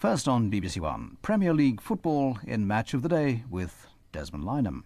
First on BBC One, Premier League football in Match of the Day with Desmond Lynham.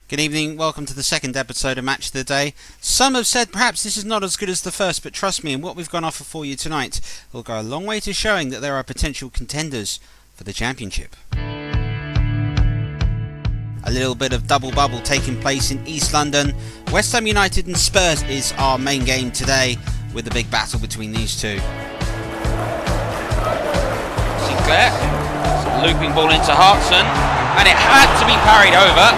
Good evening, welcome to the second episode of Match of the Day. Some have said perhaps this is not as good as the first, but trust me, in what we've gone offer for you tonight will go a long way to showing that there are potential contenders for the Championship. A little bit of double bubble taking place in East London. West Ham United and Spurs is our main game today, with a big battle between these two. Sinclair, looping ball into Hotspur, and it had to be parried over.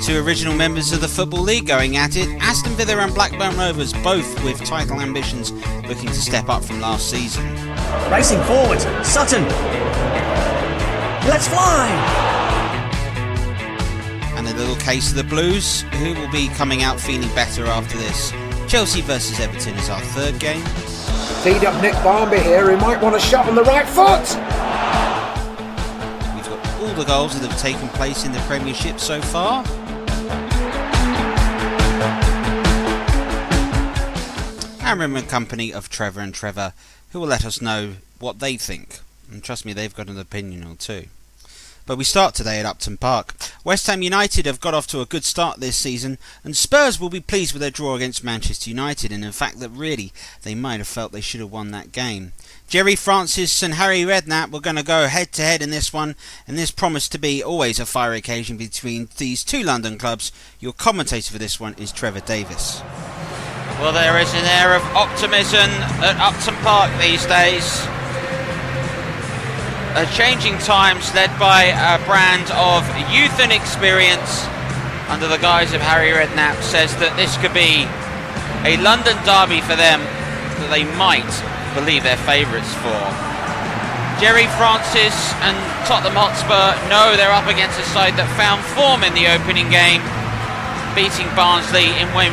Two original members of the Football League going at it. Aston Villa and Blackburn Rovers, both with title ambitions, looking to step up from last season. Racing forward, Sutton. Let's fly! And a little case of the Blues, who will be coming out feeling better after this. Chelsea versus Everton is our third game. Teed up Nick Barmby here, who might want a shot on the right foot. We've got all the goals that have taken place in the Premiership so far. And we're in company of Trevor and Trevor, who will let us know what they think. And trust me, they've got an opinion or two. But we start today at Upton Park. West Ham United have got off to a good start this season, and Spurs will be pleased with their draw against Manchester United, and in fact that really they might have felt they should have won that game. Jerry Francis and Harry Redknapp were going to go head to head in this one, and this promised to be always a fiery occasion between these two London clubs. Your commentator for this one is Trevor Davis. Well, there is an air of optimism at Upton Park these days. Changing times led by a brand of youth and experience under the guise of Harry Redknapp says that this could be a London derby for them that they might believe they're favourites for. Jerry Francis and Tottenham Hotspur know they're up against a side that found form in the opening game, beating Barnsley in what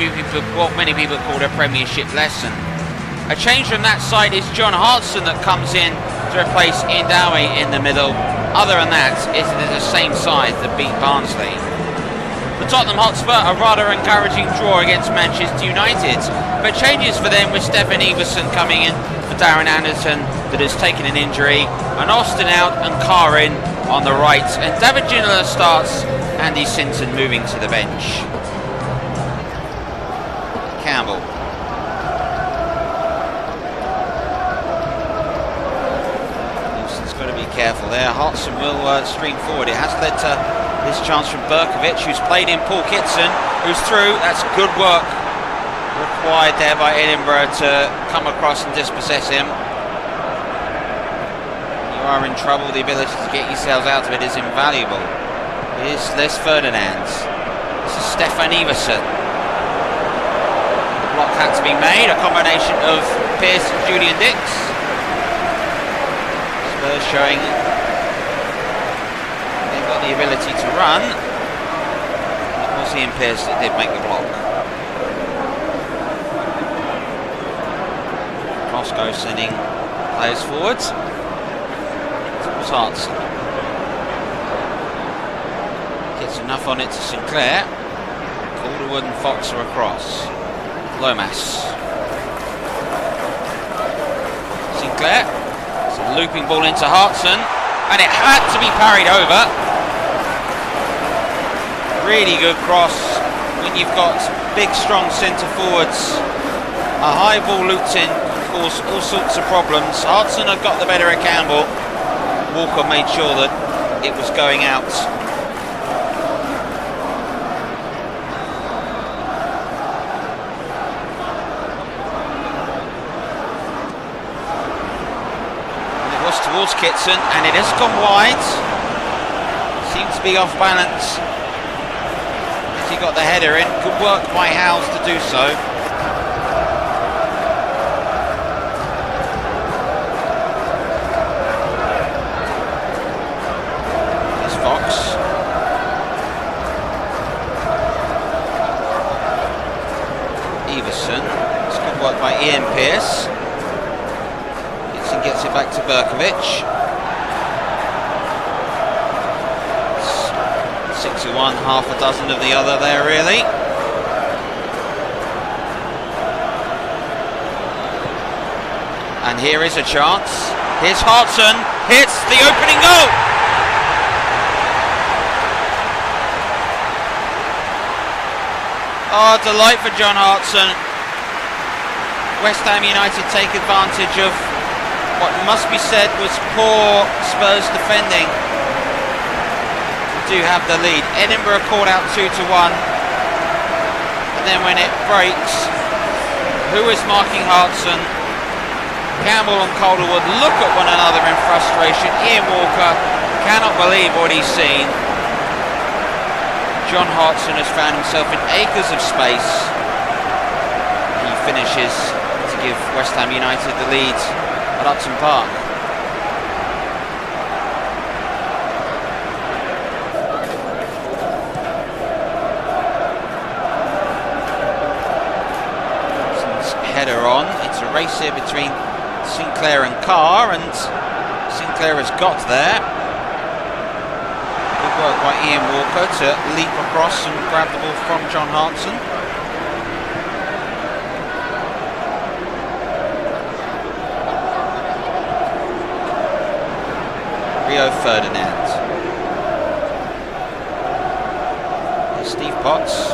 many people called a Premiership lesson. A change from that side is John Hotspur that comes in to replace Indawi in the middle. Other than that, it's the same side that beat Barnsley. For Tottenham Hotspur, a rather encouraging draw against Manchester United, but changes for them with Stefan Everson coming in for Darren Anderton that has taken an injury, and Aston out and Carr in on the right, and David Ginola starts, Andy Sinton moving to the bench. Campbell. Houston's got to be careful there. Hotspur will stream forward. It has led to this chance from Berkovic, who's played in Paul Kitson, who's through. That's good work required there by Edinburgh to come across and dispossess him. You are in trouble. The ability to get yourselves out of it is invaluable. Here's Les Ferdinand. This is Stefan Everson. Block had to be made, a combination of Pearce and Julian Dix. Spurs showing they've got the ability to run. It was Ian Pearce that did make the block. Roscoe sending players forwards. Towards Hartson. Gets enough on it to Sinclair. Calderwood and Fox are across. Lomas. Sinclair. It's a looping ball into Hartson, and it had to be parried over. Really good cross when you've got big, strong centre forwards. A high ball looped in can cause all sorts of problems. Hartson had got the better of Campbell. Walker made sure that it was going out. towards Kitson, and it has gone wide. Seems to be off balance. He got the header in. Good work by Howes to do so. There's Fox. Everson. It's good work by Ian Pearce. Kitson gets it back to Berkovic. 6 to 1, half a dozen of the other there, really. And here is a chance. Here's Hartson, hits the opening goal. Oh, delight for John Hartson. West Ham United take advantage of what must be said was poor Spurs defending. Do have the lead. Edinburgh called out 2 to 1, and then when it breaks, who is marking Hartson? Campbell and Calderwood look at one another in frustration. Ian Walker cannot believe what he's seen. John Hartson has found himself in acres of space. He finishes to give West Ham United the lead at Upton Park. Header on. It's a race here between Sinclair and Carr, and Sinclair has got there. Good work by Ian Walker to leap across and grab the ball from John Hartson. Rio Ferdinand. Here's Steve Potts.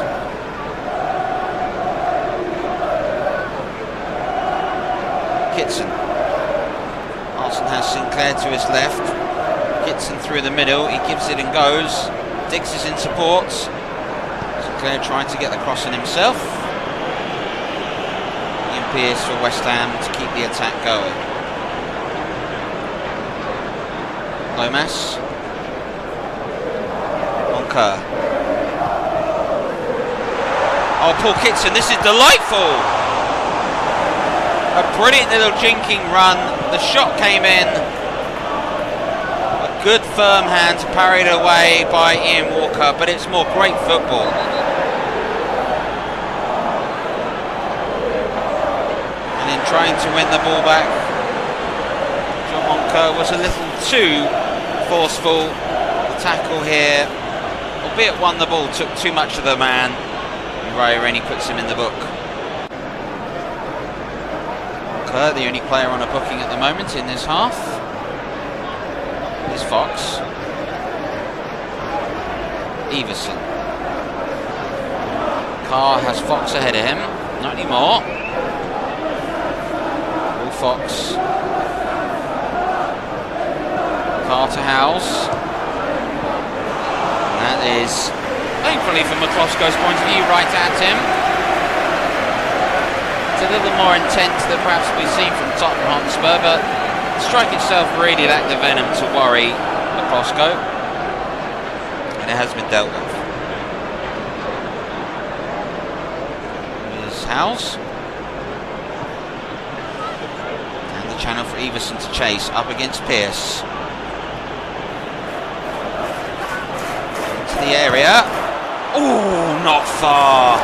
Kitson. Hartson has Sinclair to his left. Kitson through the middle. He gives it and goes. Diggs is in support. Sinclair trying to get the cross in himself. Ian Pearce for West Ham to keep the attack going. Lomas. On Kerr. Oh, Paul Kitson, this is delightful! A brilliant little jinking run. The shot came in. A good firm hand parried away by Ian Walker, but it's more great football. And in trying to win the ball back, John Kerr was a little too forceful. The tackle here, albeit won the ball, took too much of the man. Raya Rennie puts him in the book. The only player on a booking at the moment in this half is Fox. Everson. Carr has Fox ahead of him. Not anymore. Will Fox. Carr to Howes. That is, thankfully from McCloskey's point of view, right at him. A little more intent than perhaps we've seen from Tottenham Hotspur, but the strike itself really lacked the venom to worry McCloskey, and it has been dealt with. Here's Howes, and the channel for Everson to chase up against Pearce. Into the area. Oh, not far.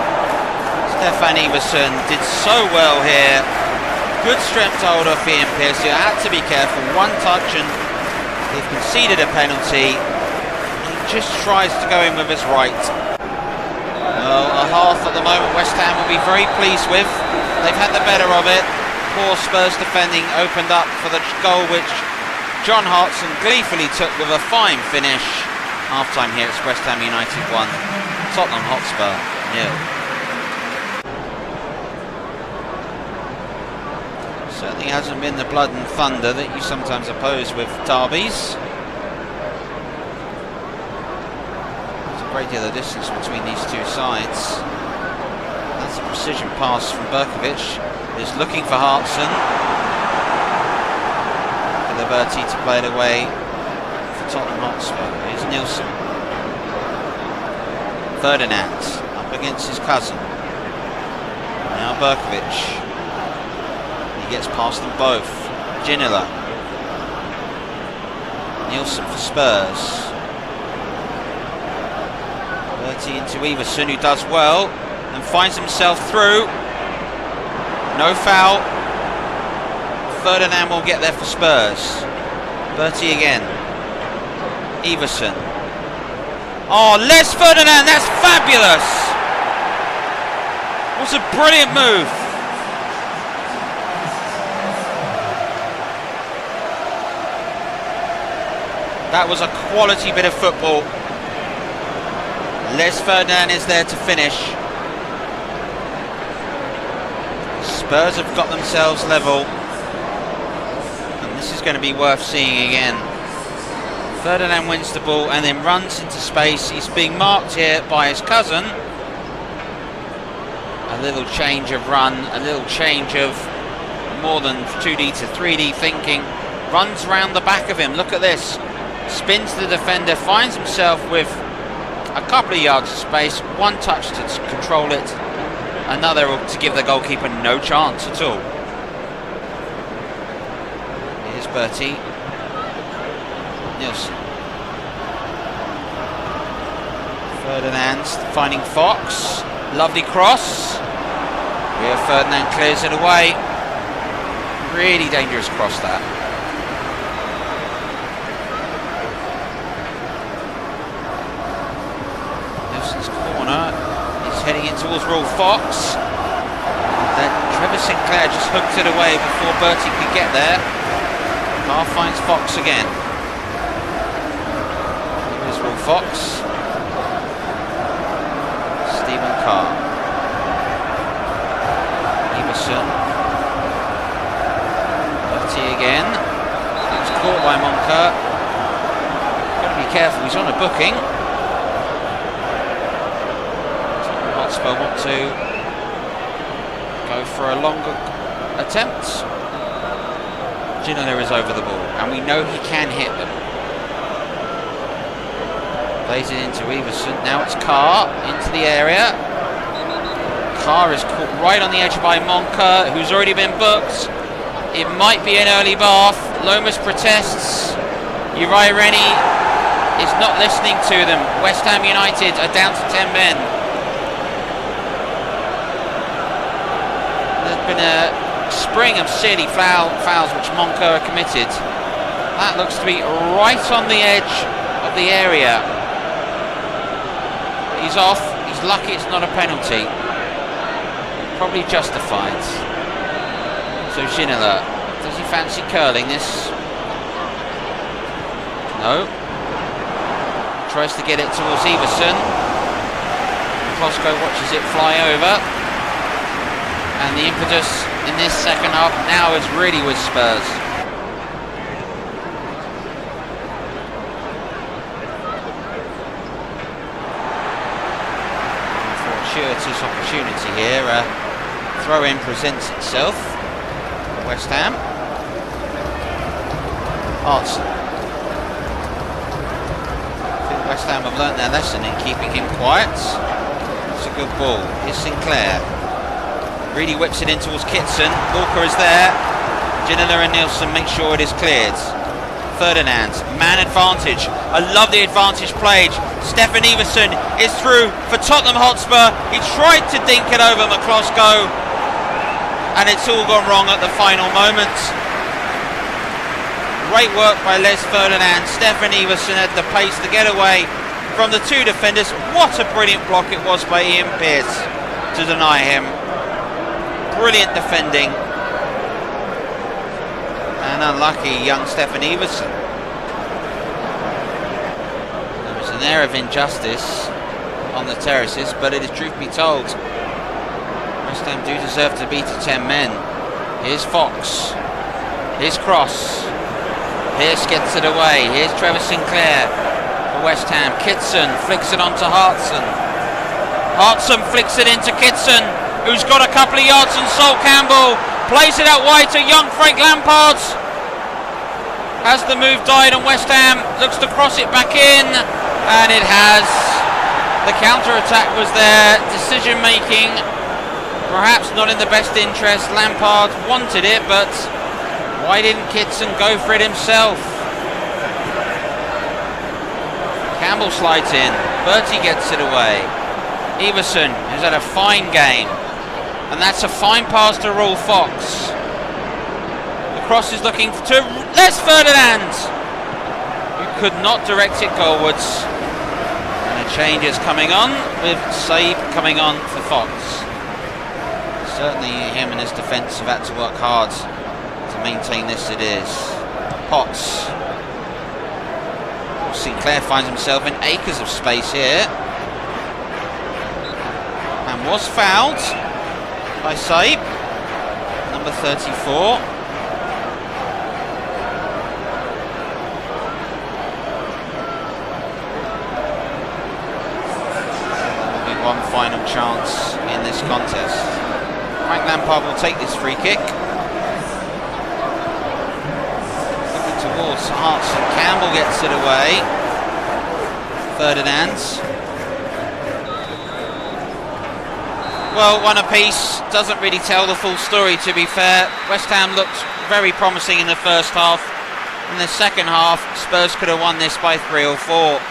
Stefan Everson did so well here. Good strength hold off Ian Pearce. You had to be careful. One touch and they've conceded a penalty. He just tries to go in with his right. Well, a half at the moment West Ham will be very pleased with. They've had the better of it. Poor Spurs defending opened up for the goal which John Hartson gleefully took with a fine finish. Half time here, it's West Ham United 1, Tottenham Hotspur 0. Certainly hasn't been the blood and thunder that you sometimes oppose with derbies. There's a great deal of distance between these two sides. That's a precision pass from Berkovic. Is looking for Hartson. the Bertie to play it away for Tottenham Hotspur. Here's Nielsen. Ferdinand up against his cousin. Now Berkovic. He gets past them both. Ginola. Nielsen for Spurs. Bertie into Everson, who does well and finds himself through. No foul. Ferdinand will get there for Spurs. Bertie again. Everson. Oh, Les Ferdinand, that's fabulous! What a brilliant move! That was a quality bit of football. Les Ferdinand is there to finish. Spurs have got themselves level. And this is going to be worth seeing again. Ferdinand wins the ball and then runs into space. He's being marked here by his cousin. A little change of run, a little change of more than 2D to 3D thinking. Runs around the back of him. Look at this. Spins the defender, finds himself with a couple of yards of space. One touch to control it. Another to give the goalkeeper no chance at all. Here's Bertie. Nielsen. Ferdinand finding Fox. Lovely cross. Rio Ferdinand clears it away. Really dangerous cross that. Nielsen's corner. He's heading in towards Rolf Fox. Then Trevor Sinclair just hooked it away before Bertie could get there. Carr finds Fox again. Here's Rolf Fox. Stephen Carr. Everson. Bertie again. He was caught by Monker. Got to be careful, he's on a booking. Hotspur want to go for a longer attempt. Ginola is over the ball, and we know he can hit them. Plays it into Everson. Now it's Carr into the area. Carr is caught right on the edge by Monker, who's already been booked. It might be an early bath. Lomas protests. Uriah Rennie is not listening to them. West Ham United are down to 10 men. There's been a spring of silly fouls which Monker committed. That looks to be right on the edge of the area. He's off. He's lucky it's not a penalty. Probably justified. So Ginola, does he fancy curling this? No. Tries to get it towards Everson. Klosko watches it fly over. And the impetus in this second half now is really with Spurs. Fortuitous opportunity here. Throw-in presents itself for West Ham. Hotspur. I think West Ham have learnt their lesson in keeping him quiet. It's a good ball. Here's Sinclair. Really whips it in towards Kitson. Walker is there. Ginola and Nielsen make sure it is cleared. Ferdinand, man advantage. I love the advantage played. Stefan Everson is through for Tottenham Hotspur. He tried to dink it over McCloskey, and it's all gone wrong at the final moment. Great work by Les Ferdinand. Stefan Everson had the pace to get away from the two defenders. What a brilliant block it was by Ian Pearce to deny him. Brilliant defending. And unlucky young Stefan Everson. There was an air of injustice on the terraces, but it is truth be told, West Ham do deserve to beat to 10 men. Here's Fox. Here's Cross. Pearce gets it away. Here's Trevor Sinclair for West Ham. Kitson flicks it onto Hartson. Hartson flicks it into Kitson, who's got a couple of yards, and Sol Campbell plays it out wide to young Frank Lampard. Has the move died on West Ham? Looks to cross it back in, and it has. The counter-attack was there. Decision making perhaps not in the best interest. Lampard wanted it, but why didn't Kitson go for it himself? Campbell slides in. Bertie gets it away. Everton has had a fine game, and that's a fine pass to Rolf Fox. The cross is looking to Les Ferdinand, who could not direct it goalwards. And a change is coming on, with Saib coming on for Fox. Certainly him and his defence have had to work hard to maintain this. It is Potts. Sinclair finds himself in acres of space here, and was fouled by Saib, number 34. There will be one final chance in this contest. Frank Lampard will take this free kick. Looking towards Hearts, and Campbell gets it away. Ferdinand. Well, one apiece doesn't really tell the full story, to be fair. West Ham looked very promising in the first half. In the second half, Spurs could have won this by 3 or 4.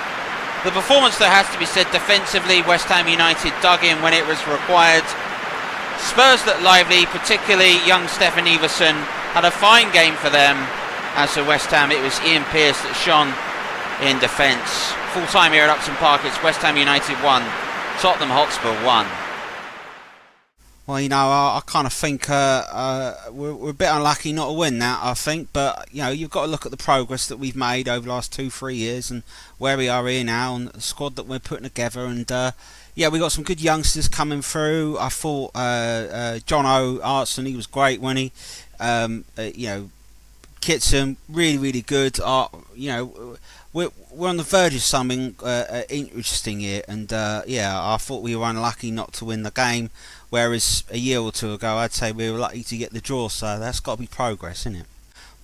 The performance, though, has to be said, defensively, West Ham United dug in when it was required. Spurs looked lively, particularly young Stefan Everson had a fine game for them. As for West Ham, it was Ian Pearce that shone in defence. Full time here at Upton Park, it's West Ham United 1, Tottenham Hotspur 1. Well, you know, I kind of think we're a bit unlucky not to win that, I think. But, you know, you've got to look at the progress that we've made over the last 2-3 years and where we are here now and the squad that we're putting together. And, yeah, we got some good youngsters coming through. I thought John Aston, he was great, wasn't he? You know, Kitson, really, really good. You know, we're on the verge of something interesting here. And, yeah, I thought we were unlucky not to win the game. Whereas a year or two ago, I'd say we were lucky to get the draw, so that's got to be progress, isn't it?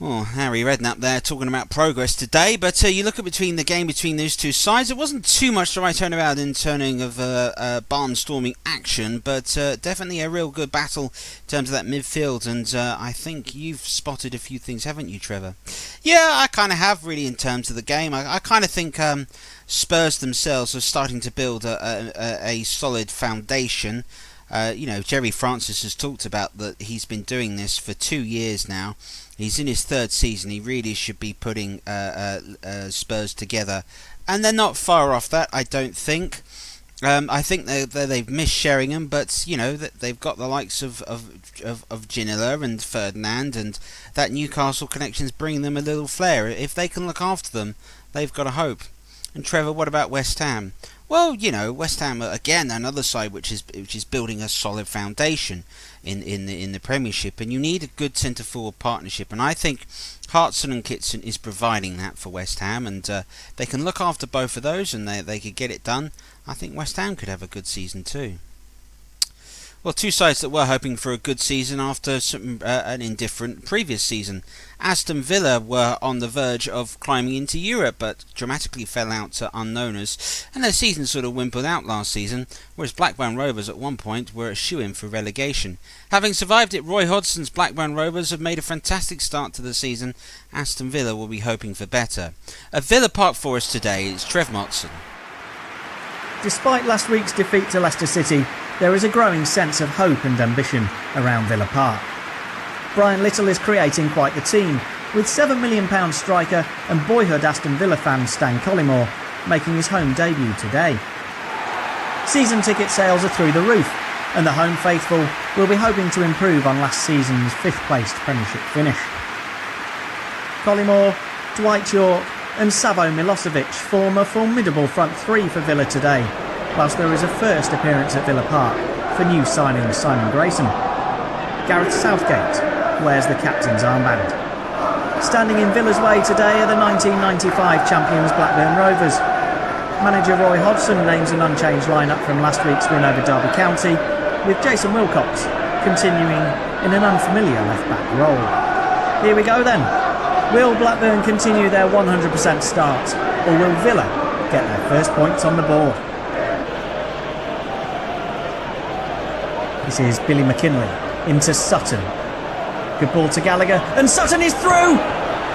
Well, Harry Redknapp there talking about progress today, but you look at the game between those two sides, it wasn't too much to write home about in turning of barnstorming action, but definitely a real good battle in terms of that midfield, and I think you've spotted a few things, haven't you, Trevor? Yeah, I kind of have, really, in terms of the game. I kind of think Spurs themselves are starting to build a solid foundation. You know, Jerry Francis has talked about that he's been doing this for 2 years now. He's in his third season. He really should be putting Spurs together. And they're not far off that, I don't think. I think they've missed Sheringham, but, you know, they've got the likes of Ginola and Ferdinand, and that Newcastle connection's bringing them a little flair. If they can look after them, they've got a hope. And Trevor, what about West Ham? Well, you know, West Ham again, another side which is building a solid foundation in the Premiership, and you need a good centre forward partnership, and I think Hartson and Kitson is providing that for West Ham, and they can look after both of those, and they could get it done. I think West Ham could have a good season too. Well, two sides that were hoping for a good season after an indifferent previous season. Aston Villa were on the verge of climbing into Europe, but dramatically fell out to unknowners, and their season sort of wimpled out last season, whereas Blackburn Rovers at one point were a shoo-in for relegation. Having survived it, Roy Hodgson's Blackburn Rovers have made a fantastic start to the season. Aston Villa will be hoping for better. At Villa Park for us today is Trev Motson. Despite last week's defeat to Leicester City, there is a growing sense of hope and ambition around Villa Park. Brian Little is creating quite the team, with £7 million striker and boyhood Aston Villa fan Stan Collymore making his home debut today. Season ticket sales are through the roof, and the home faithful will be hoping to improve on last season's fifth-placed Premiership finish. Collymore, Dwight York and Savo Milosevic form a formidable front three for Villa today, whilst there is a first appearance at Villa Park for new signing Simon Grayson. Gareth Southgate wears the captain's armband. Standing in Villa's way today are the 1995 champions Blackburn Rovers. Manager Roy Hodgson names an unchanged lineup from last week's win over Derby County, with Jason Wilcox continuing in an unfamiliar left-back role. Here we go then. Will Blackburn continue their 100% start, or will Villa get their first points on the board? This is Billy McKinlay into Sutton. Good ball to Gallagher, and Sutton is through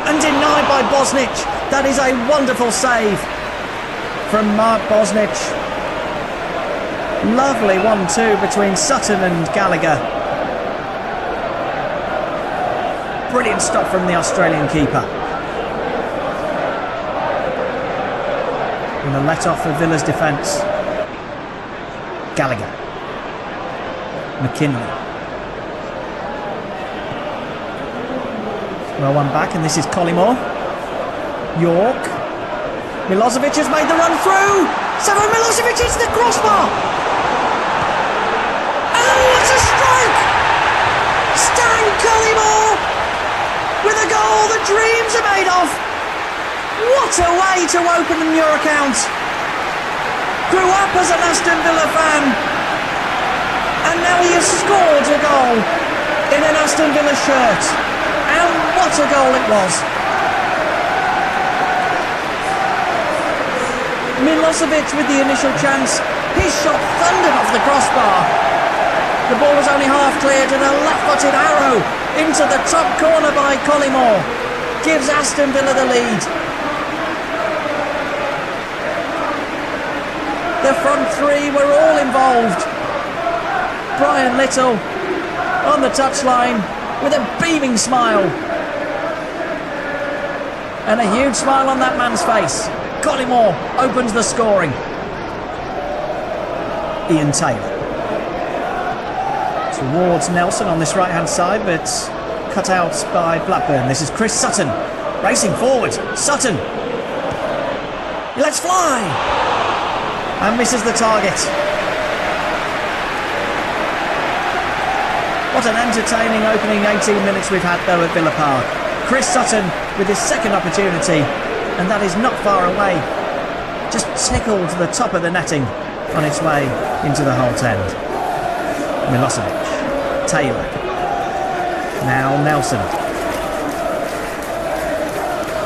and denied by Bosnich. That is a wonderful save from Mark Bosnich. Lovely 1-2 between Sutton and Gallagher. Brilliant stop from the Australian keeper. And a let off for Villa's defence. Gallagher. McKinley. Well, one back, and this is Collymore. York. Milosevic has made the run through. Savo Milosevic hits the crossbar. Oh, what a strike! Stan Collymore with a goal the dreams are made of. What a way to open your account. Grew up as an Aston Villa fan, and now he has scored a goal in an Aston Villa shirt. And what a goal it was. Milosevic with the initial chance. His shot thundered off the crossbar. The ball was only half cleared, and a left-footed arrow into the top corner by Collymore gives Aston Villa the lead. The front three were all involved. Brian Little on the touchline with a beaming smile. And a huge smile on that man's face. Collymore opens the scoring. Ian Taylor. Towards Nelson on this right-hand side, but cut out by Blackburn. This is Chris Sutton. Racing forward. Sutton. He lets fly. And misses the target. What an entertaining opening 18 minutes we've had though at Villa Park. Chris Sutton with his second opportunity, and that is not far away. Just tickled the top of the netting on its way into the Holt end. Milosevic, Taylor, now Nelson.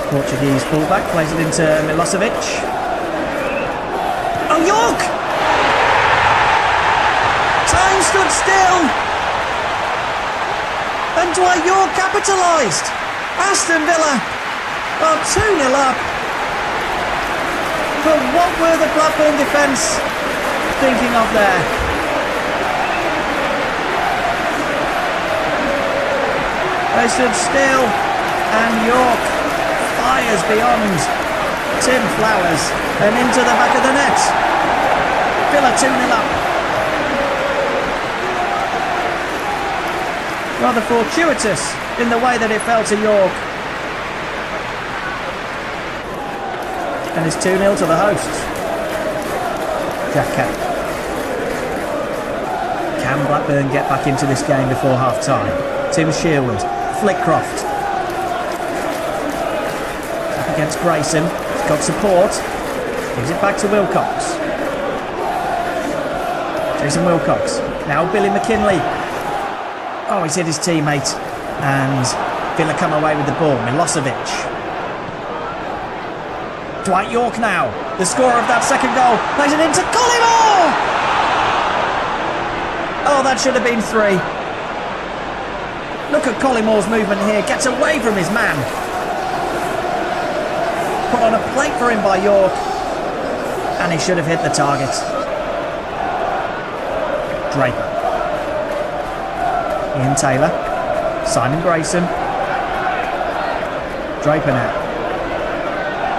Portuguese fullback plays it into Milosevic. Oh, York! Time stood still. And Dwight York capitalised. Aston Villa are 2-0 up. But what were the Blackburn defence thinking of there? They stood still, and York fires beyond Tim Flowers and into the back of the net. Villa 2-0 up. Rather fortuitous in the way that it fell to York. And it's 2-0 to the hosts. Jack Kelly. Can Blackburn get back into this game before half-time? Tim Sherwood. Flickcroft. Up against Grayson. He's got support. Gives it back to Wilcox. Jason Wilcox. Now Billy McKinlay. Oh, he's hit his teammate, and Villa come away with the ball. Milosevic. Dwight York now, the scorer of that second goal, plays it into Collymore! Oh, that should have been 3. Look at Collymore's movement here, gets away from his man. Put on a plate for him by York, and he should have hit the target. Draper. Ian Taylor, Simon Grayson, Draper now,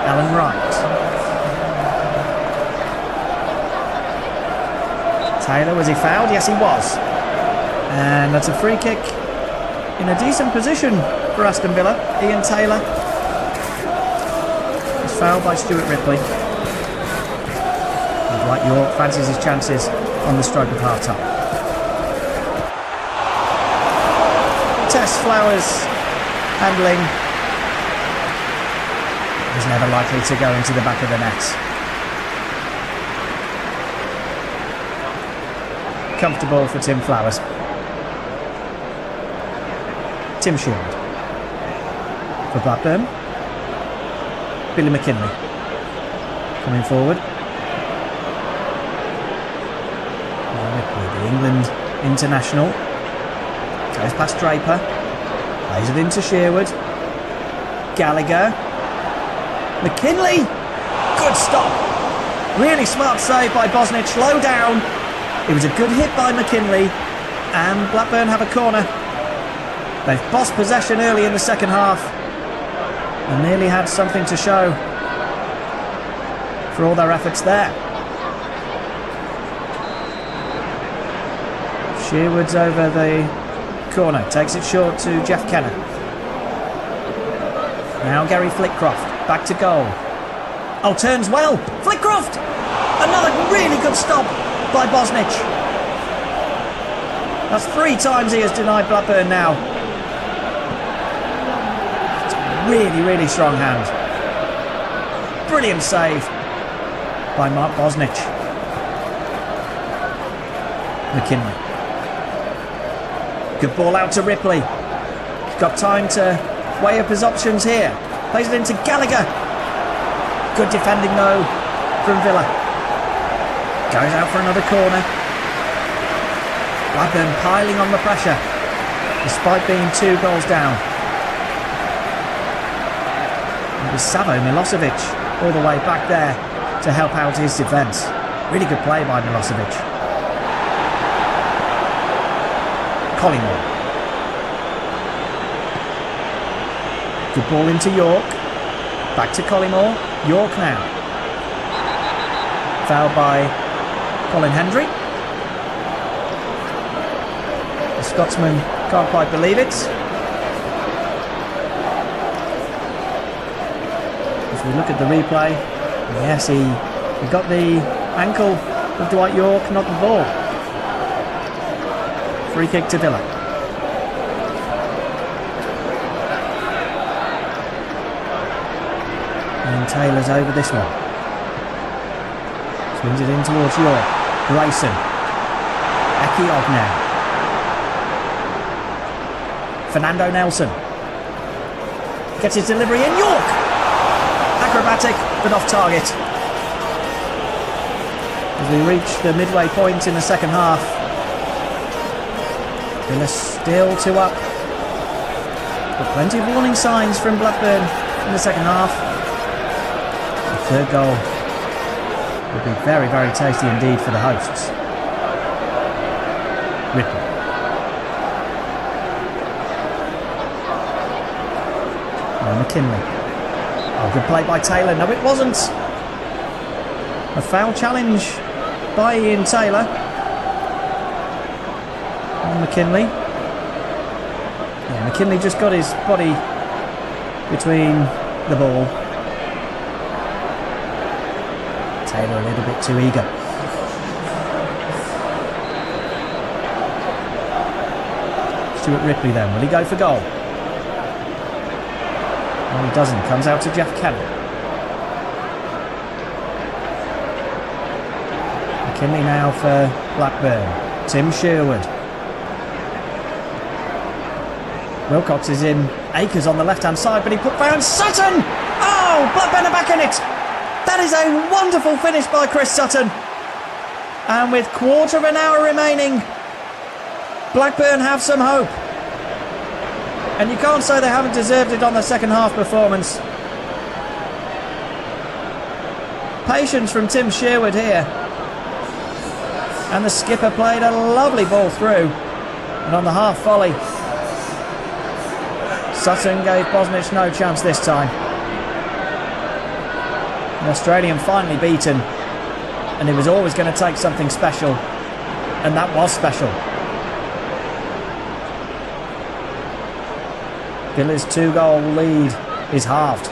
Alan Wright, Taylor, was he fouled? Yes, he was, and that's a free kick in a decent position for Aston Villa. Ian Taylor is fouled by Stuart Ripley, and Dwight York fancies his chances on the stroke of half-time. Tess Flowers handling is never likely to go into the back of the net. Comfortable for Tim Flowers. Tim Sherwood. for Blackburn. Billy McKinley coming forward. Ripley, the England international, goes past Draper, plays it into Sherwood. Gallagher, McKinley, good stop. Really smart save by Bosnich, low down. It was a good hit by McKinley, and Blackburn have a corner. They've bossed possession early in the second half and nearly had something to show for all their efforts there. Sherwood's over the corner, takes it short to Jeff Kenner. Now Gary Flitcroft, back to goal. Oh, turns well. Flitcroft! Another really good stop by Bosnich. That's 3 times he has denied Blackburn now. It's a really, really strong hand. Brilliant save by Mark Bosnich. McKinley. Good ball out to Ripley. He's got time to weigh up his options here. Plays it into Gallagher. Good defending though from Villa. Goes out for another corner. Blackburn piling on the pressure despite being 2 goals down. It was Savo Milosevic all the way back there to help out his defence. Really good play by Milosevic. Collingwood. Good ball into York. Back to Collingwood. York now. Fouled by Colin Hendry. The Scotsman can't quite believe it. If we look at the replay, yes, he got the ankle of Dwight York, not the ball. Free kick to Villa. And Taylor's over this one. Swings it in towards York. Grayson. Ekiov now. Fernando Nelson. Gets his delivery in. York! Acrobatic, but off target. As we reach the midway point in the second half, Villa still 2 up. But plenty of warning signs from Blackburn in the second half. The third goal will be very, very tasty indeed for the hosts. Ripley. Now McKinley. Oh, good play by Taylor. No, it wasn't. A foul challenge by Ian Taylor. And McKinley. Yeah, McKinley just got his body between the ball. Taylor a little bit too eager. Stuart Ripley then. Will he go for goal? No, he doesn't. Comes out to Jeff Kenner. McKinley now for Blackburn. Tim Sherwood. Wilcox is in. Akers on the left-hand side, but he put down Sutton! Oh, Blackburn are back in it! That is a wonderful finish by Chris Sutton. And with 1/4 of an hour remaining, Blackburn have some hope. And you can't say they haven't deserved it on the second half performance. Patience from Tim Sherwood here. And the skipper played a lovely ball through. And on the half volley, Sutton gave Bosnich no chance this time. The Australian finally beaten. And it was always going to take something special. And that was special. Villa's 2-goal lead is halved.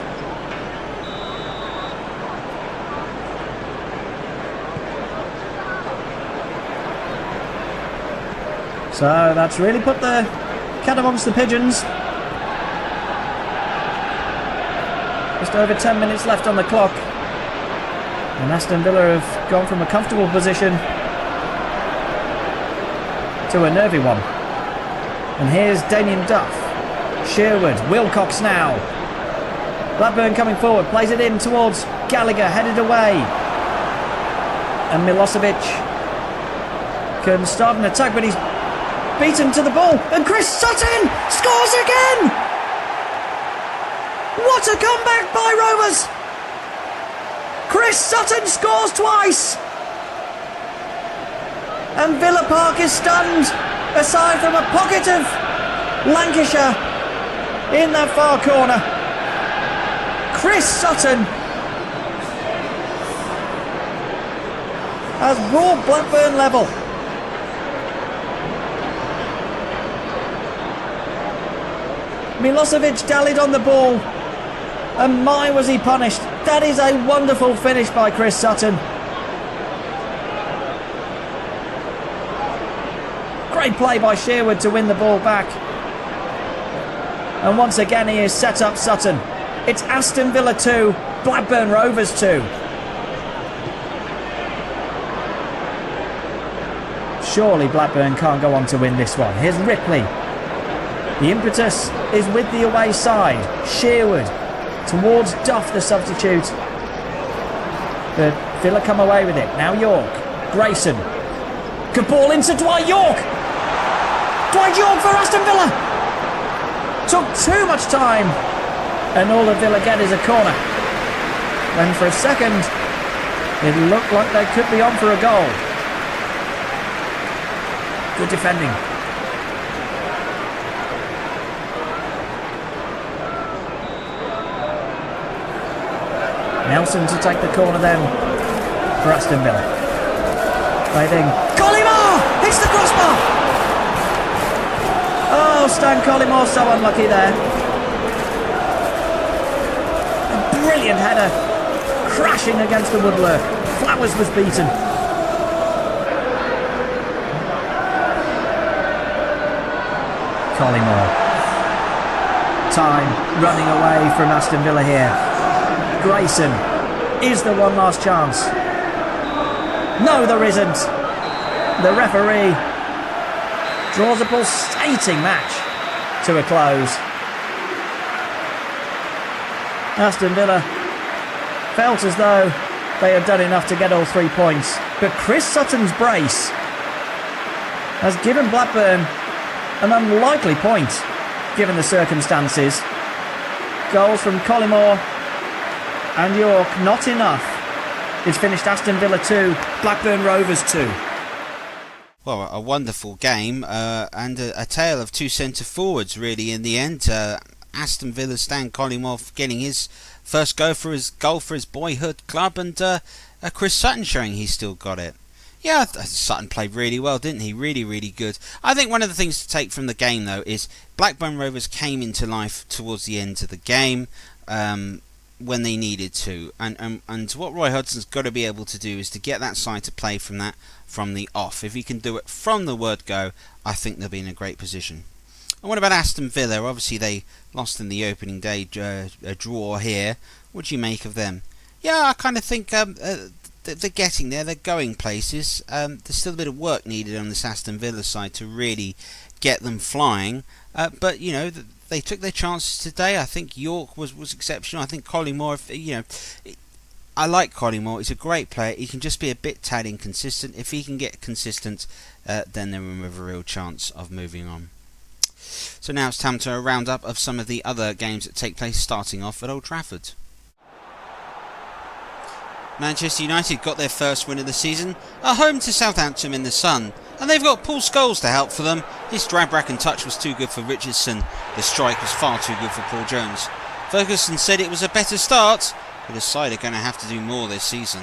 So that's really put the cat amongst the pigeons. Just over 10 minutes left on the clock. And Aston Villa have gone from a comfortable position to a nervy one. And here's Damien Duff. Sherwood, Wilcox now. Blackburn coming forward, plays it in towards Gallagher, headed away. And Milosevic can start an attack, but he's beaten to the ball. And Chris Sutton scores again! What a comeback by Rovers! Chris Sutton scores twice! And Villa Park is stunned, aside from a pocket of Lancashire in that far corner. Chris Sutton has brought Blackburn level. Milosevic dallied on the ball, and my was he punished. That is a wonderful finish by Chris Sutton. Great play by Sherwood to win the ball back. And once again he has set up Sutton. It's Aston Villa 2, Blackburn Rovers 2. Surely Blackburn can't go on to win this one. Here's Ripley. The impetus is with the away side. Sherwood towards Duff, the substitute. But Villa come away with it. Now York. Grayson. Good ball into Dwight York. Dwight York for Aston Villa. Took too much time. And all that Villa get is a corner. And for a second, it looked like they could be on for a goal. Good defending. Nelson to take the corner then for Aston Villa. Played in. Collymore hits the crossbar. Oh, Stan Collymore so unlucky there. A brilliant header crashing against the woodwork. Flowers was beaten. Collymore. Time running away from Aston Villa here. Grayson. Is there one last chance? No, there isn't. The referee draws a pulsating match to a close. Aston Villa felt as though they had done enough to get all 3 points, but Chris Sutton's brace has given Blackburn an unlikely point given the circumstances. Goals from Collymore and York, not enough. It's finished Aston Villa 2, Blackburn Rovers 2. Well, a wonderful game and a tale of two centre forwards really in the end. Aston Villa's Stan Collymore getting his first goal for his boyhood club, and Chris Sutton showing he's still got it. Yeah, Sutton played really well, didn't he? Really, really good. I think one of the things to take from the game, though, is Blackburn Rovers came into life towards the end of the game when they needed to. And what Roy Hodgson's got to be able to do is to get that side to play from the off. If he can do it from the word go, I think they'll be in a great position. And what about Aston Villa? Obviously, they lost in the opening day a draw here. What do you make of them? Yeah, I kind of think they're getting there. They're going places. There's still a bit of work needed on this Aston Villa side to really get them flying. But, you know, they took their chances today. I think York was exceptional. I think Collymore, I like Collymore. He's a great player. He can just be a bit tad inconsistent. If he can get consistent, then they're in with a real chance of moving on. So now it's time to a roundup of some of the other games that take place, starting off at Old Trafford. Manchester United got their first win of the season, at home to Southampton in the sun, and they've got Paul Scholes to help for them. His drag-bracken touch was too good for Richardson. The strike was far too good for Paul Jones. Ferguson said it was a better start, but the side are going to have to do more this season.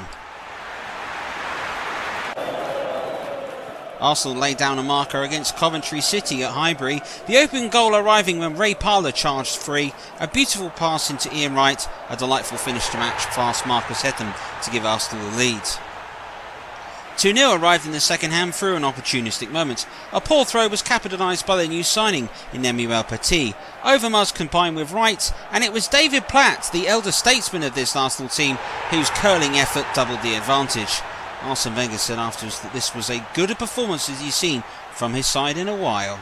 Arsenal laid down a marker against Coventry City at Highbury, the open goal arriving when Ray Parlour charged free, a beautiful pass into Ian Wright, a delightful finish to match fast Marcus Heatham to give Arsenal the lead. 2-0 arrived in the second half through an opportunistic moment. A poor throw was capitalised by their new signing in Emmanuel Petit. Overmars combined with Wright, and it was David Platt, the elder statesman of this Arsenal team, whose curling effort doubled the advantage. Arsene Wenger said afterwards that this was as good a performance as he's seen from his side in a while.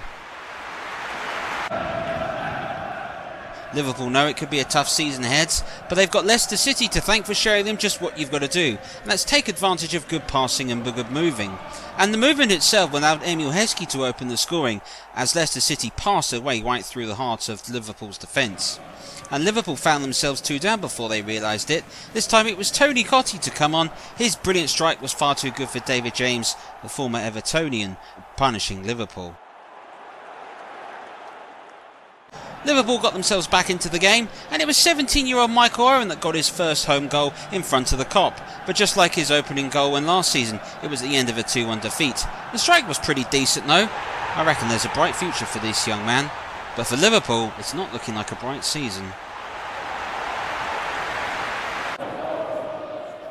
Liverpool know it could be a tough season ahead, but they've got Leicester City to thank for showing them just what you've got to do, and that's take advantage of good passing and good moving. And the movement itself allowed Emil Heskey to open the scoring as Leicester City passed their way right through the heart of Liverpool's defence. And Liverpool found themselves 2 down before they realised it. This time it was Tony Cottee to come on. His brilliant strike was far too good for David James, the former Evertonian, punishing Liverpool. Liverpool got themselves back into the game, and it was 17-year-old Michael Owen that got his first home goal in front of the Kop. But just like his opening goal when last season, it was the end of a 2-1 defeat. The strike was pretty decent though. I reckon there's a bright future for this young man. But for Liverpool, it's not looking like a bright season.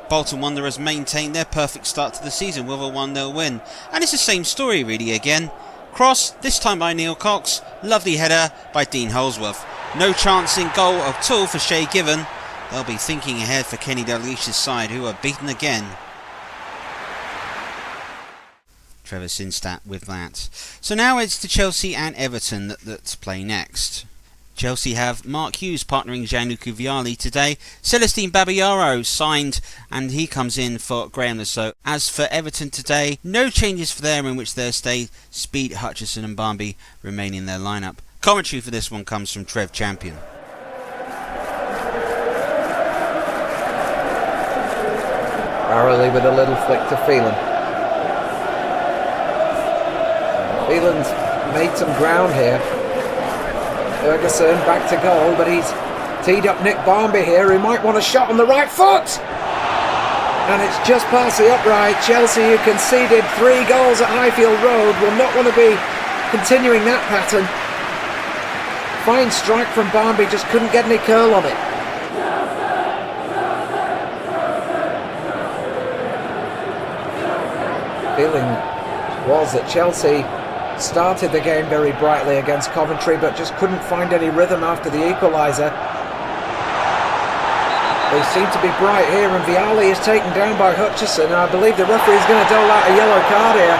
Bolton Wanderers maintained their perfect start to the season with a 1-0 win. And it's the same story really again. Cross, this time by Neil Cox. Lovely header by Dean Holsworth. No chance in goal at all for Shay Given. They'll be thinking ahead for Kenny Dalglish's side, who are beaten again. Trevor Sinstat with that. So now it's to Chelsea and Everton that play next. Chelsea have Mark Hughes partnering Gianluca Vialli today. Celestine Babayaro signed and he comes in for Graham Lasso. As for Everton today, no changes for them, in which they'll stay Speed, Hutchison and Barmby remain in their lineup. Commentary for this one comes from Trev Champion. Barrelly with a little flick to Phelan. Phelan's made some ground here. Ferguson back to goal, but he's teed up Nick Barmby here, who might want a shot on the right foot. And it's just past the upright. Chelsea, who conceded 3 goals at Highfield Road, will not want to be continuing that pattern. Fine strike from Barmby, just couldn't get any curl on it. Feeling was that Chelsea started the game very brightly against Coventry, but just couldn't find any rhythm after the equaliser. They seem to be bright here, and Vialli is taken down by Hutchison. I believe the referee is going to dole out a yellow card here.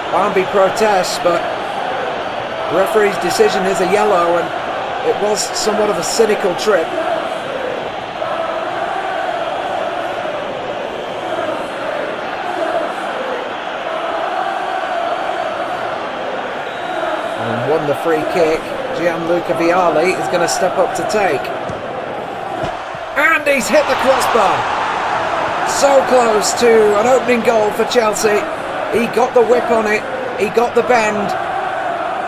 Barmby protests, but the referee's decision is a yellow, and it was somewhat of a cynical trip. Won the free kick. Gianluca Vialli is going to step up to take. And he's hit the crossbar. So close to an opening goal for Chelsea. He got the whip on it. He got the bend.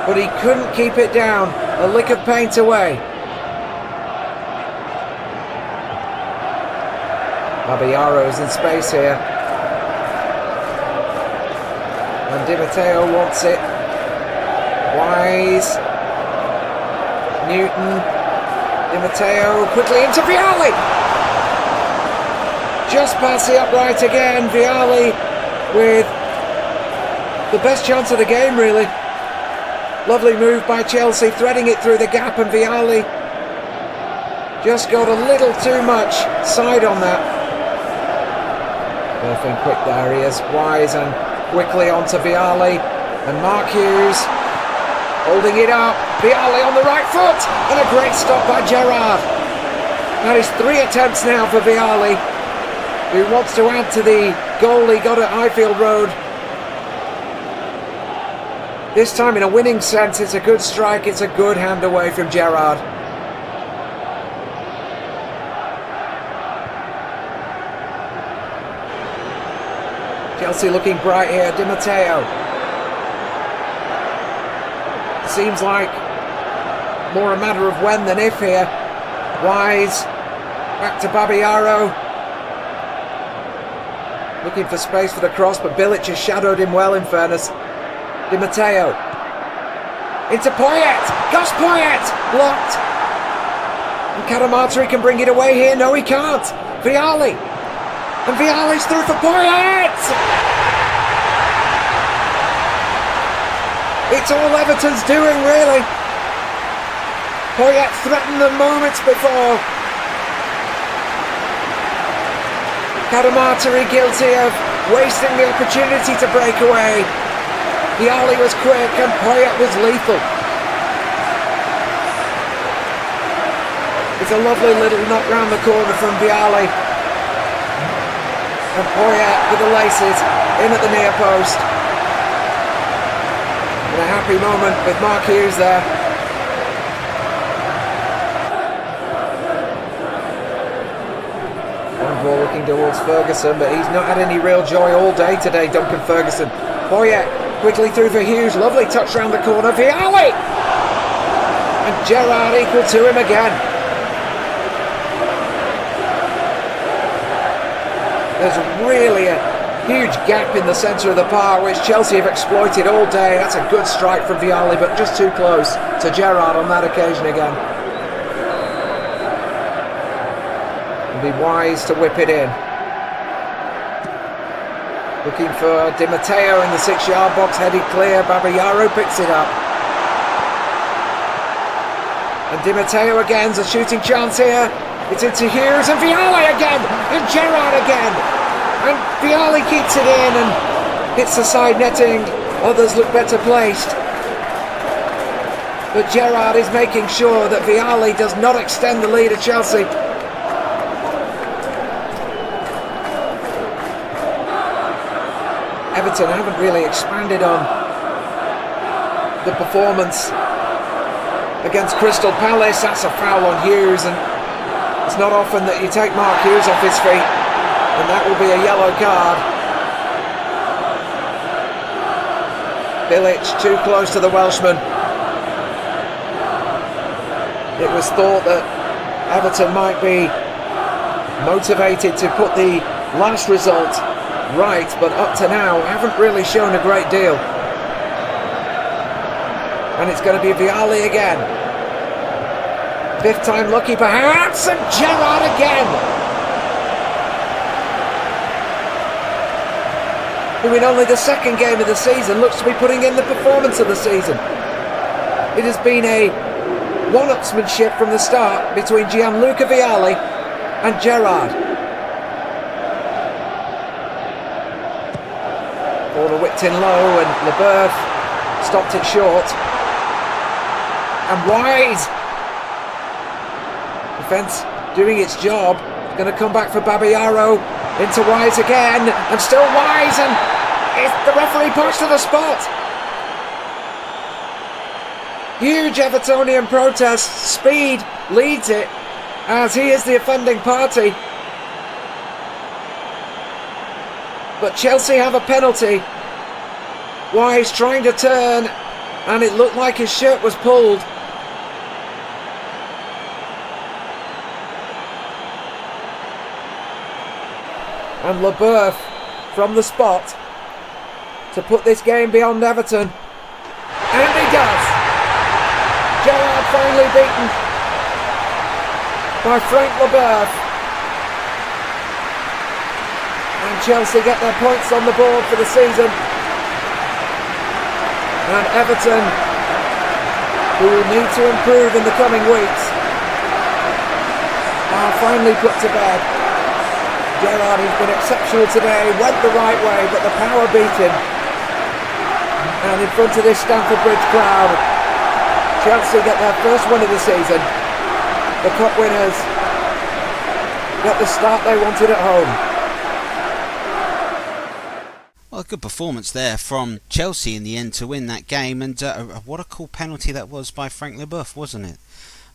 But he couldn't keep it down. A lick of paint away. Babayaro's in space here. And Di Matteo wants it. Wise, Newton, Di Matteo quickly into Vialli. Just past the upright again. Vialli with the best chance of the game, really. Lovely move by Chelsea, threading it through the gap, and Vialli just got a little too much side on that. Perfect quick there, he is. Wise and quickly onto Vialli, and Mark Hughes holding it up. Vialli on the right foot, and a great stop by Gerrard. That is 3 attempts now for Vialli, who wants to add to the goal he got at Highfield Road. This time in a winning sense. It's a good strike, it's a good hand away from Gerrard. Chelsea looking bright here. Di Matteo. Seems like more a matter of when than if here. Wise back to Babayaro, looking for space for the cross, but Bilic has shadowed him well, in fairness. Di Matteo into Poyet. Gus Poyet blocked, and Cadamarteri can bring it away here. No, he can't. Vialli, and Vialli's through for Poyet. It's all Everton's doing, really. Poyet threatened them moments before. Cadamarteri guilty of wasting the opportunity to break away. Vialli was quick and Poyet was lethal. It's a lovely little knock round the corner from Vialli. And Poyet with the laces in at the near post. And a happy moment with Mark Hughes there. One ball looking towards Ferguson, but he's not had any real joy all day today, Duncan Ferguson. Poyet quickly through for Hughes. Lovely touch round the corner. Vialli! And Gerrard equal to him again. There's really a huge gap in the centre of the park, which Chelsea have exploited all day. That's a good strike from Vialli, but just too close to Gerrard on that occasion again. It'll be wise to whip it in. Looking for Di Matteo in the 6-yard box, headed clear. Babayaro picks it up. And Di Matteo again's a shooting chance here. It's into Hughes and Vialli again, and Gerrard again. And Vialli keeps it in and hits the side netting. Others look better placed. But Gerrard is making sure that Vialli does not extend the lead of Chelsea. Everton haven't really expanded on the performance against Crystal Palace. That's a foul on Hughes, and it's not often that you take Mark Hughes off his feet, and that will be a yellow card. Bilic too close to the Welshman. It was thought that Everton might be motivated to put the last result right, but up to now haven't really shown a great deal. And it's going to be Vialli again. 5th time lucky perhaps, and Gerrard again. Who in only the 2nd game of the season looks to be putting in the performance of the season. It has been a one-upsmanship from the start between Gianluca Vialli and Gerrard. Corner whipped in low, and Leboeuf stopped it short. And wide. Defence doing its job. Going to come back for Babayaro. Into Wise again, and still Wise, and the referee points to the spot. Huge Evertonian protest. Speed leads it, as he is the offending party. But Chelsea have a penalty. Wise trying to turn, and it looked like his shirt was pulled. And Leboeuf from the spot to put this game beyond Everton. And he does! Gerrard finally beaten by Frank Leboeuf. And Chelsea get their points on the board for the season. And Everton, who will need to improve in the coming weeks, are finally put to bed. Gerrard has been exceptional today, went the right way, but the power beat him. And in front of this Stamford Bridge crowd, Chelsea get their first win of the season. The cup winners get the start they wanted at home. Well, a good performance there from Chelsea in the end to win that game, and what a cool penalty that was by Frank Leboeuf, wasn't it?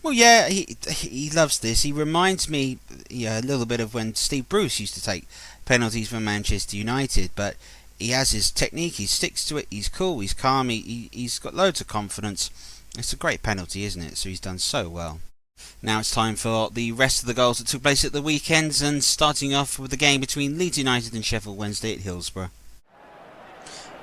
Well, yeah, he loves this. He reminds me a little bit of when Steve Bruce used to take penalties from Manchester United, but he has his technique, he sticks to it, he's cool, he's calm, he's got loads of confidence. It's a great penalty, isn't it? So he's done so well. Now it's time for the rest of the goals that took place at the weekends, and starting off with the game between Leeds United and Sheffield Wednesday at Hillsborough.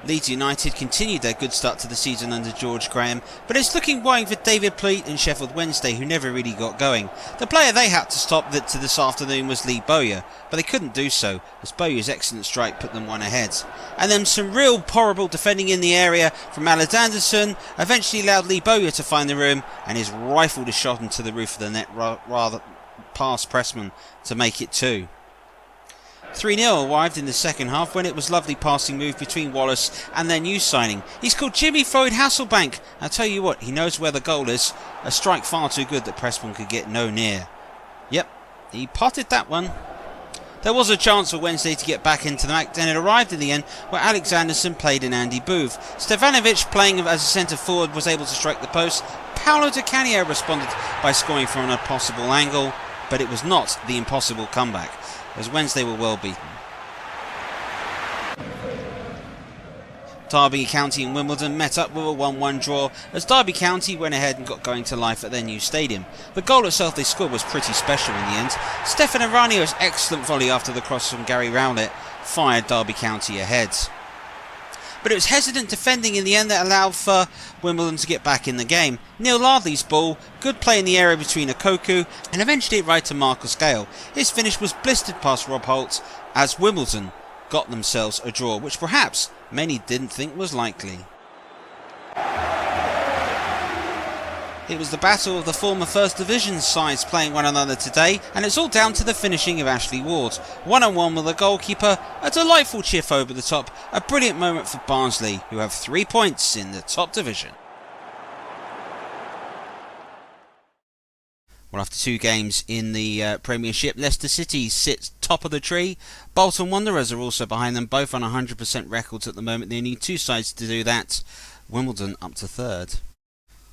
Leeds United continued their good start to the season under George Graham, but it's looking worrying for David Pleat and Sheffield Wednesday, who never really got going. The player they had to stop to this afternoon was Lee Bowyer, but they couldn't do so, as Bowyer's excellent strike put them one ahead. And then some real horrible defending in the area from Alex Anderson eventually allowed Lee Bowyer to find the room, and he's rifled a shot into the roof of the net rather past Pressman to make it 2. 3-0 arrived in the second half when it was lovely passing move between Wallace and their new signing. He's called Jimmy Floyd Hasselbank. I'll tell you what, he knows where the goal is. A strike far too good that Pressman could get no near. Yep, he potted that one. There was a chance for Wednesday to get back into the match, and it arrived in the end where Alexanderson played in Andy Booth. Stefanovic, playing as a centre forward, was able to strike the post. Paolo Di Canio responded by scoring from an impossible angle, but it was not the impossible comeback, as Wednesday were well beaten. Derby County and Wimbledon met up with a 1-1 draw as Derby County went ahead and got going to life at their new stadium. The goal itself they scored was pretty special in the end. Stefan Aranio's excellent volley after the cross from Gary Rowlett fired Derby County ahead. But it was hesitant defending in the end that allowed for Wimbledon to get back in the game. Neil Lardley's ball, good play in the area between Okoku, and eventually it right to Marcus Gale. His finish was blistered past Rob Holt as Wimbledon got themselves a draw, which perhaps many didn't think was likely. It was the battle of the former First Division sides playing one another today, and it's all down to the finishing of Ashley Ward. 1-on-1 with the goalkeeper, a delightful chip over the top, a brilliant moment for Barnsley, who have 3 points in the top division. Well, after 2 games in the Premiership, Leicester City sits top of the tree. Bolton Wanderers are also behind them, both on 100% records at the moment. They need 2 sides to do that. Wimbledon up to 3rd.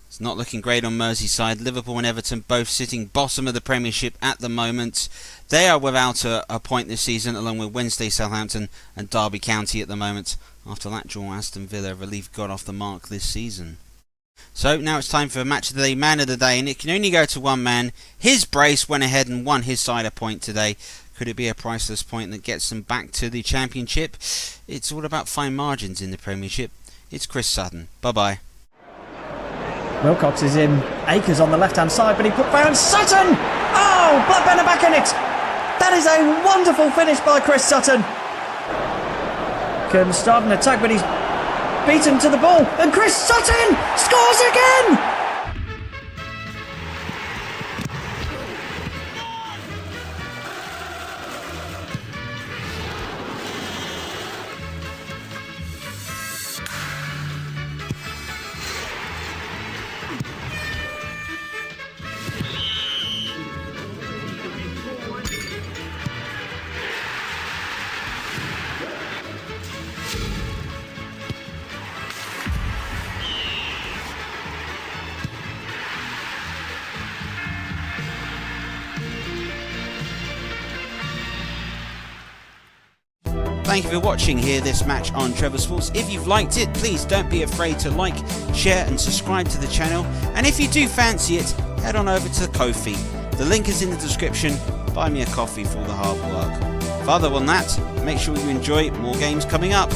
It's not looking great on Merseyside. Liverpool and Everton both sitting bottom of the Premiership at the moment. They are without a point this season, along with Wednesday, Southampton and Derby County at the moment. After that draw, Aston Villa relief got off the mark this season. So now it's time for Match of the Day, Man of the Day, and it can only go to one man. His Brace went ahead and won his side a point today. Could it be a priceless point that gets them back to the Championship? It's all about fine margins in the Premiership. It's Chris Sutton. Bye-bye. Wilcox is in. Akers on the left-hand side, but he put down Sutton! Oh, Blackburn are back in it! That is a wonderful finish by Chris Sutton. Can start an attack, but he's beaten to the ball, and Chris Sutton scores again! Thank you for watching here this match on Trevor Sports. If you've liked it, please don't be afraid to like, share and subscribe to the channel. And if you do fancy it, head on over to Ko-fi. The link is in the description. Buy me a coffee for all the hard work. Further than that, make sure you enjoy more games coming up.